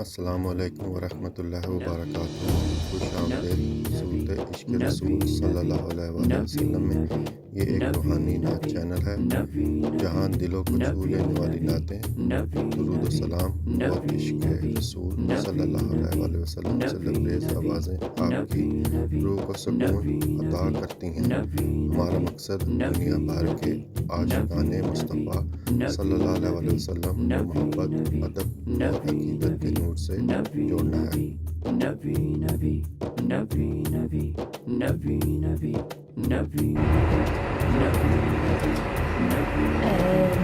السلام علیکم ورحمۃ اللہ وبرکاتہ۔ خوش آمدید صورت عشق رسول صلی اللہ علیہ وآلہ وسلم میں۔ یہ ایک روحانی نعت چینل ہے جہاں دلوں کو چھو لینے والی نعتیں، درود و سلام اور عشق رسول صلی اللہ علیہ وآلہ وسلم سے لبریز آوازیں آپ کی روح کو سکون عطا کرتی ہیں۔ ہمارا مقصد دنیا بھر کے عاشقان مصطفیٰ صلی اللہ علیہ وآلہ وسلم کو محبت، ادب اور عقیدت کے نور سے جوڑنا ہے۔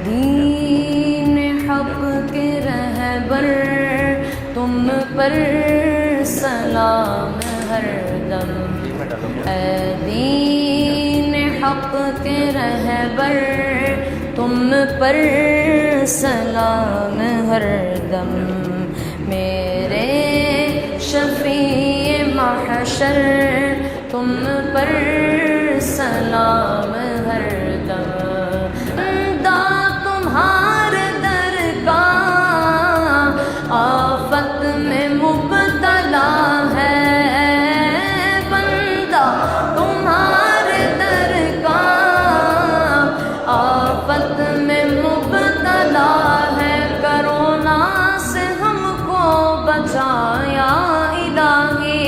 دین حق کے رہبر تم پر سلام ہر دم، اے دین حق کے رہبر تم پر سلام ہر دم، میرے شفیع محشر تم پر سلام ہر دم، بندہ تمہارے در کا آفت میں مبتلا ہے، بندہ تمہارے در کا آفت میں مبتلا ہے، کرونا سے ہم کو بچایا الہی،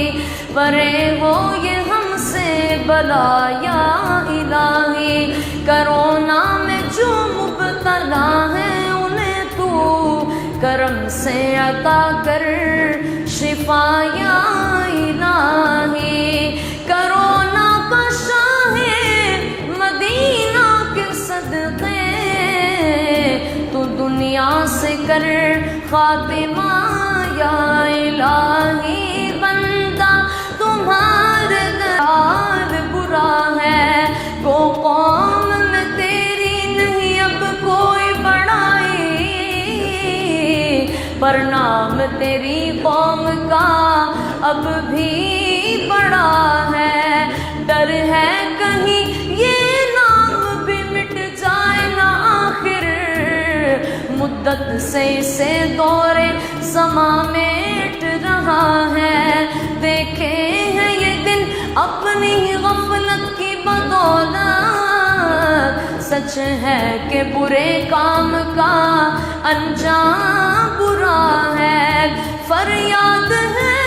پرے ہو یہ ہم سے بلا یا الہی، کرونا میں جو مبتلا ہے انہیں تو کرم سے عطا کر شفا یا الہی، کرونا کا شاہ مدینہ کے صدقے تو دنیا سے کر خاتمہ یا الہی، بندہ تمہارے حال برا ہے، کو قوم میں تیری نہیں اب کوئی بڑائی، پر نام تیری قوم کا اب بھی بڑا ہے، ڈر ہے کہیں یہ نام بھی مٹ جائے نہ آخر، مدت سے اسے دور زماں میٹ رہا ہے، دیکھے ہیں یہ دن اپنی غفلت کی بدولت، سچ ہے کہ برے کام کا انجام برا ہے، فریاد ہے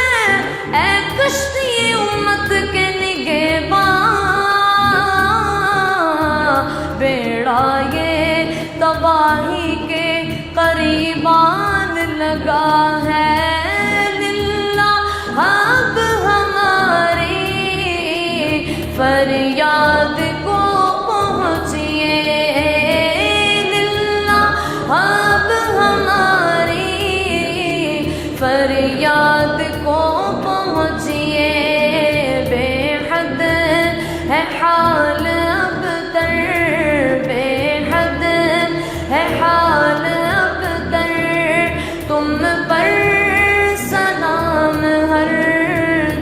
اے کشتی امت کے نگہباں، بیڑا یہ تباہی کے قریبان لگا ہے، للہ حق ہماری فریاد کو پہنچیے، للہ حق ہماری فریاد کو پہنچیے، بے حد ہے حال اب تر، بے حد ہے حال اب تر، تم پر سلام ہر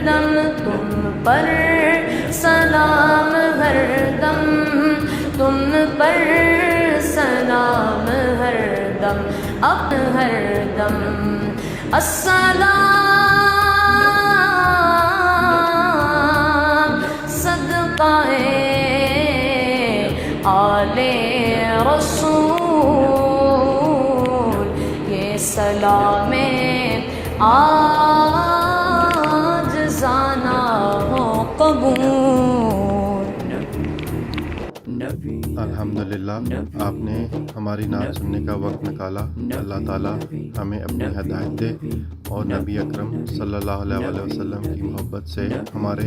دم، تم پر سلام ہر دم، تم پر سلام ہر دم، اب ہر دم، السلام صدقہ آل رسول، یہ سلام آج زانا ہو قبول۔ الحمدللہ آپ نے ہماری نعت سننے کا وقت نکالا، اللہ تعالیٰ ہمیں اپنی ہدایت دے اور نبی اکرم صلی اللہ علیہ وآلہ وسلم کی محبت سے ہمارے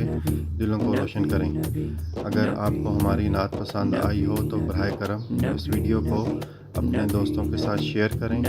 دلوں کو روشن کریں۔ اگر آپ کو ہماری نعت پسند آئی ہو تو براہ کرم اس ویڈیو کو اپنے دوستوں کے ساتھ شیئر کریں